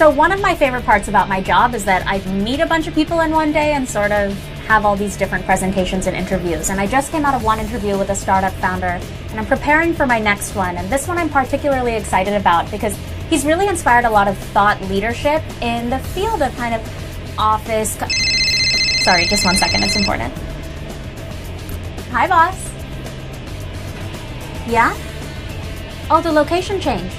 So one of my favorite parts about my job is that I meet a bunch of people in one day and sort of have all these different presentations and interviews. And I just came out of one interview with a startup founder, and I'm preparing for my next one. And this one I'm particularly excited about because he's really inspired a lot of thought leadership in the field of kind of office. Sorry, just one second, it's important. Hi, boss. Yeah? Oh, the location changed.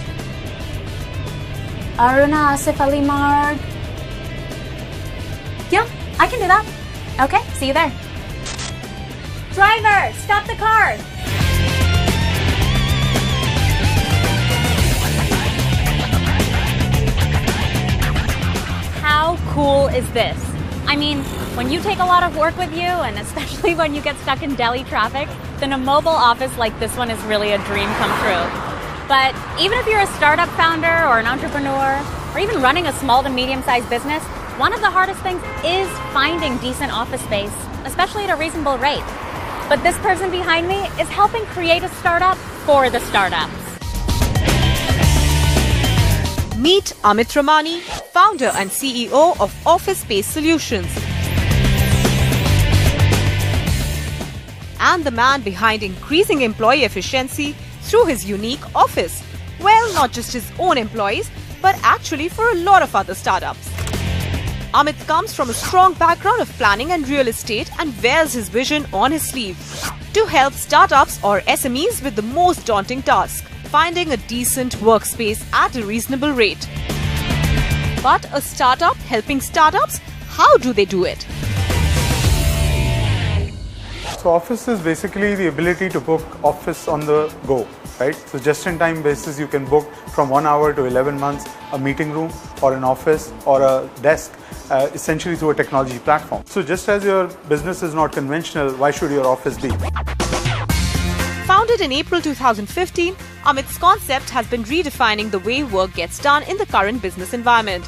Aruna Asif Ali Marg. Yeah, I can do that. Okay, see you there. Driver, stop the car. How cool is this? I mean, when you take a lot of work with you, and especially when you get stuck in Delhi traffic, then a mobile office like this one is really a dream come true. But even if you're a startup founder or an entrepreneur, or even running a small to medium-sized business, one of the hardest things is finding decent office space, especially at a reasonable rate. But this person behind me is helping create a startup for the startups. Meet Amit Ramani, founder and CEO of Office Space Solutions. And the man behind increasing employee efficiency through his unique office. Well, not just his own employees, but actually for a lot of other startups. Amit comes from a strong background of planning and real estate and wears his vision on his sleeve to help startups or SMEs with the most daunting task, finding a decent workspace at a reasonable rate. But a startup helping startups, how do they do it? So office is basically the ability to book office on the go, right? So just in time basis, you can book from 1 hour to 11 months a meeting room or an office or a desk, essentially through a technology platform. So just as your business is not conventional, why should your office be? Founded in April 2015, Amit's concept has been redefining the way work gets done in the current business environment.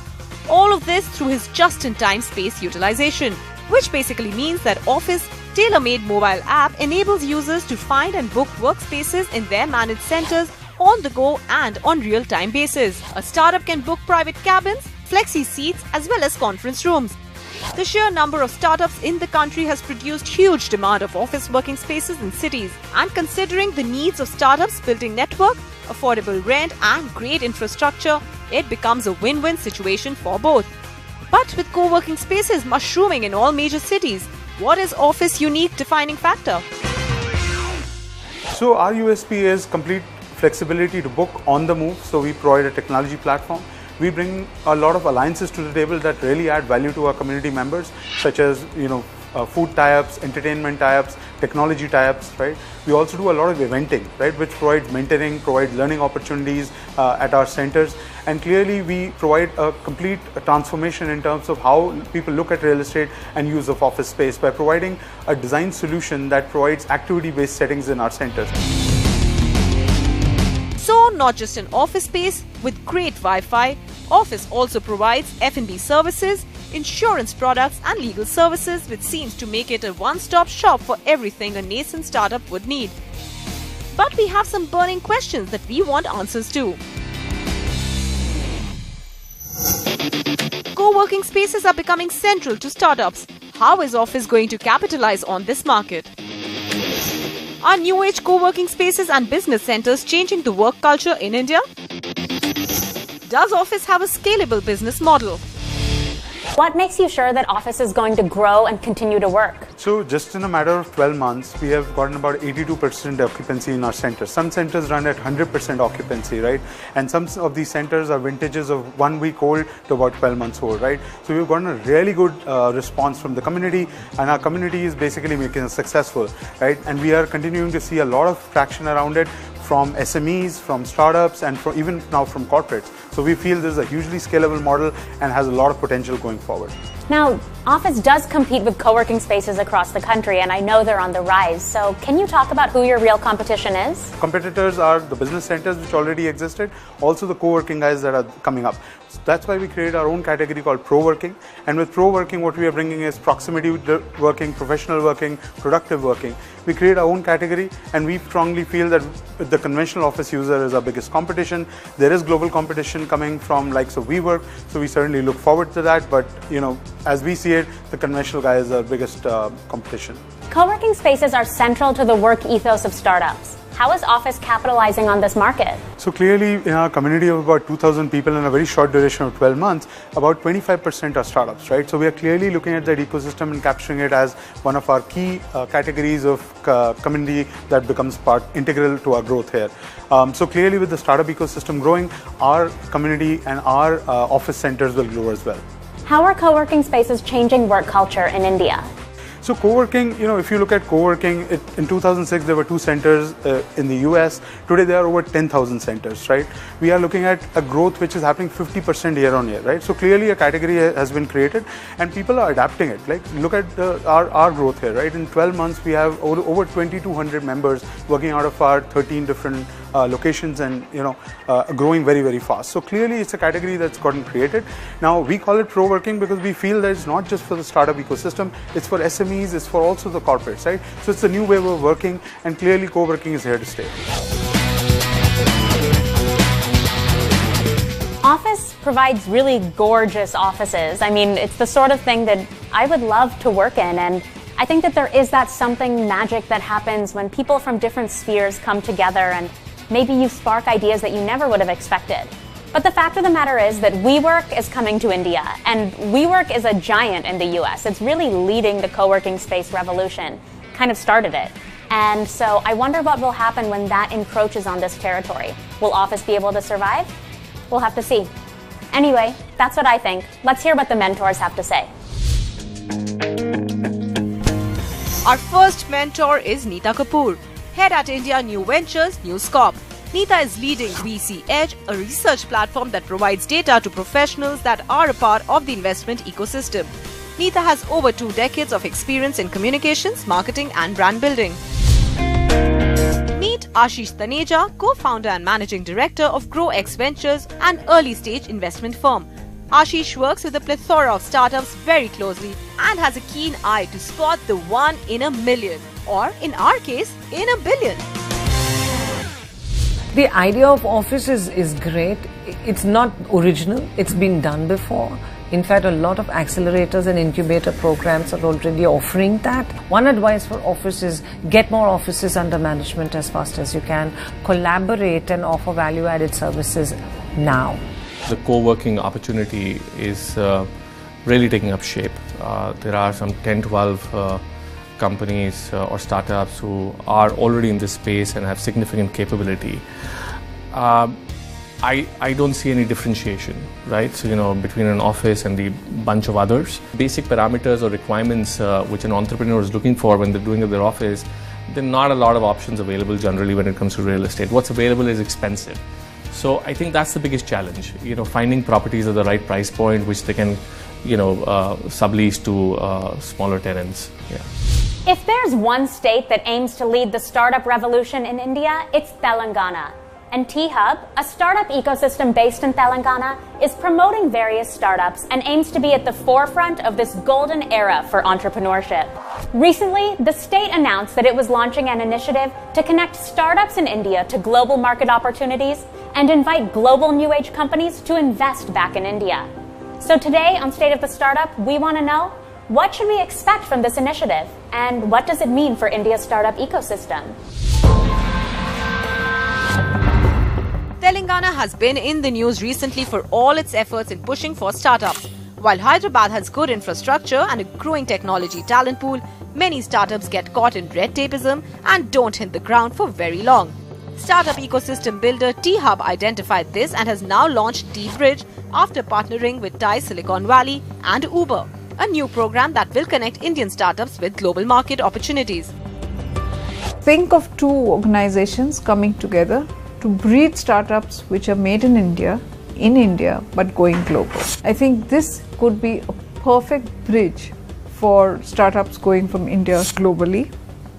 All of this through his just-in-time space utilization, which basically means that Office tailor-made mobile app enables users to find and book workspaces in their managed centers on the go and on real-time basis. A startup can book private cabins, flexi seats as well as conference rooms. The sheer number of startups in the country has produced huge demand of office working spaces in cities. And considering the needs of startups building network, affordable rent and great infrastructure, it becomes a win-win situation for both. But with co-working spaces mushrooming in all major cities, what is Office unique defining factor? So our USP is complete flexibility to book on the move. So we provide a technology platform. We bring a lot of alliances to the table that really add value to our community members, such as food tie-ups, entertainment tie-ups, technology tie-ups, right? We also do a lot of eventing, right, which provides mentoring, provide learning opportunities at our centers. And clearly we provide a complete transformation in terms of how people look at real estate and use of office space by providing a design solution that provides activity-based settings in our centers. So not just an office space with great Wi-Fi, Office also provides F&B services, insurance products and legal services, which seems to make it a one-stop shop for everything a nascent startup would need. But we have some burning questions that we want answers to. Co-working spaces are becoming central to startups. How is Office going to capitalize on this market? Are new age co-working spaces and business centers changing the work culture in India? Does Office have a scalable business model? What makes you sure that Office is going to grow and continue to work? So just in a matter of 12 months, we have gotten about 82% occupancy in our centers. Some centers run at 100% occupancy, right? And some of these centers are vintages of 1 week old to about 12 months old, right? So we've gotten a really good response from the community, and our community is basically making us successful, right? And we are continuing to see a lot of traction around it from SMEs, from startups, and even now from corporates. So we feel this is a hugely scalable model and has a lot of potential going forward. Now, Office does compete with co-working spaces across the country, and I know they're on the rise. So can you talk about who your real competition is? Competitors are the business centers which already existed, also the co-working guys that are coming up. So that's why we created our own category called pro-working. And with pro-working, what we are bringing is proximity working, professional working, productive working. We create our own category, and we strongly feel that the conventional office user is our biggest competition. There is global competition coming from likes of WeWork, so we certainly look forward to that. But as we see it, the conventional guy is our biggest competition. Co-working spaces are central to the work ethos of startups. How is Office capitalizing on this market? So clearly, in our community of about 2,000 people in a very short duration of 12 months, about 25% are startups, right? So we are clearly looking at that ecosystem and capturing it as one of our key categories of community that becomes integral to our growth here. So clearly, with the startup ecosystem growing, our community and our office centers will grow as well. How are co-working spaces changing work culture in India? So co-working, if you look at co-working, in 2006 there were 2 centers in the US. Today there are over 10,000 centers, right? We are looking at a growth which is happening 50% year on year, right? So clearly a category has been created and people are adapting it. Like look at our growth here, right? In 12 months we have over 2,200 members working out of our 13 different locations and growing very, very fast. So clearly it's a category that's gotten created. Now we call it pro-working because we feel that it's not just for the startup ecosystem, it's for SMEs, it's for also the corporates, right? So it's a new way of working, and clearly co-working is here to stay. Office provides really gorgeous offices. I mean, it's the sort of thing that I would love to work in, and I think that there is that something magic that happens when people from different spheres come together and maybe you spark ideas that you never would have expected. But the fact of the matter is that WeWork is coming to India, and WeWork is a giant in the US. It's really leading the co-working space revolution, kind of started it. And so I wonder what will happen when that encroaches on this territory. Will Office be able to survive? We'll have to see. Anyway, that's what I think. Let's hear what the mentors have to say. Our first mentor is Neeta Kapoor, head at India New Ventures, News Corp. Neeta is leading VC Edge, a research platform that provides data to professionals that are a part of the investment ecosystem. Neeta has over 2 decades of experience in communications, marketing and brand building. Meet Ashish Taneja, co-founder and managing director of GrowX Ventures, an early-stage investment firm. Ashish works with a plethora of startups very closely and has a keen eye to spot the one in a million, or in our case, in a billion. The idea of Office is great. It's not original. It's been done before. In fact, a lot of accelerators and incubator programs are already offering that. One advice for Office is get more offices under management as fast as you can. Collaborate and offer value-added services now. The co-working opportunity is really taking up shape. There are some 10-12 companies or startups who are already in this space and have significant capability. I don't see any differentiation, right? So, between an office and the bunch of others. Basic parameters or requirements which an entrepreneur is looking for when they're doing their office, there are not a lot of options available generally when it comes to real estate. What's available is expensive. So I think that's the biggest challenge, finding properties at the right price point which they can, sublease to smaller tenants. Yeah. If there's one state that aims to lead the startup revolution in India, it's Telangana. And T-Hub, a startup ecosystem based in Telangana, is promoting various startups and aims to be at the forefront of this golden era for entrepreneurship. Recently, the state announced that it was launching an initiative to connect startups in India to global market opportunities and invite global new age companies to invest back in India. So today on State of the Startup, we want to know, what should we expect from this initiative, and what does it mean for India's startup ecosystem? Telangana has been in the news recently for all its efforts in pushing for startups. While Hyderabad has good infrastructure and a growing technology talent pool, many startups get caught in red tapeism and don't hit the ground for very long. Startup ecosystem builder T-Hub identified this and has now launched T-Bridge after partnering with Thai Silicon Valley and Uber, a new program that will connect Indian startups with global market opportunities. Think of 2 organizations coming together to breed startups which are made in India but going global. I think this could be a perfect bridge for startups going from India globally,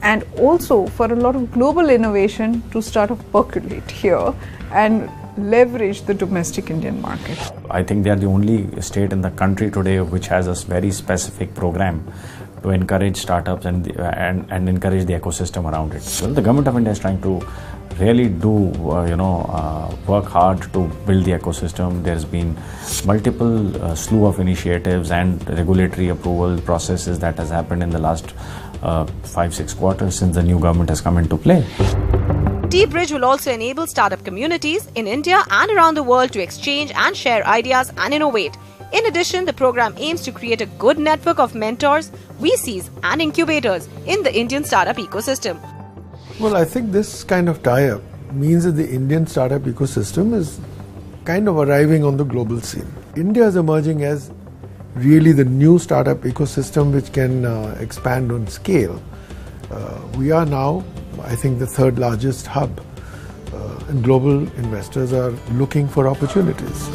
and also for a lot of global innovation to start to percolate here and leverage the domestic Indian market. I think they are the only state in the country today which has a very specific program to encourage startups and encourage the ecosystem around it. So the government of India is trying to really work hard to build the ecosystem. There's been multiple slew of initiatives and regulatory approval processes that has happened in the last 5-6 quarters since the new government has come into play. T-Bridge will also enable startup communities in India and around the world to exchange and share ideas and innovate. In addition, the program aims to create a good network of mentors, VCs and incubators in the Indian startup ecosystem. Well, I think this kind of tie-up means that the Indian startup ecosystem is kind of arriving on the global scene. India is emerging as really the new startup ecosystem which can expand on scale. We are now, I think, the third largest hub, and global investors are looking for opportunities.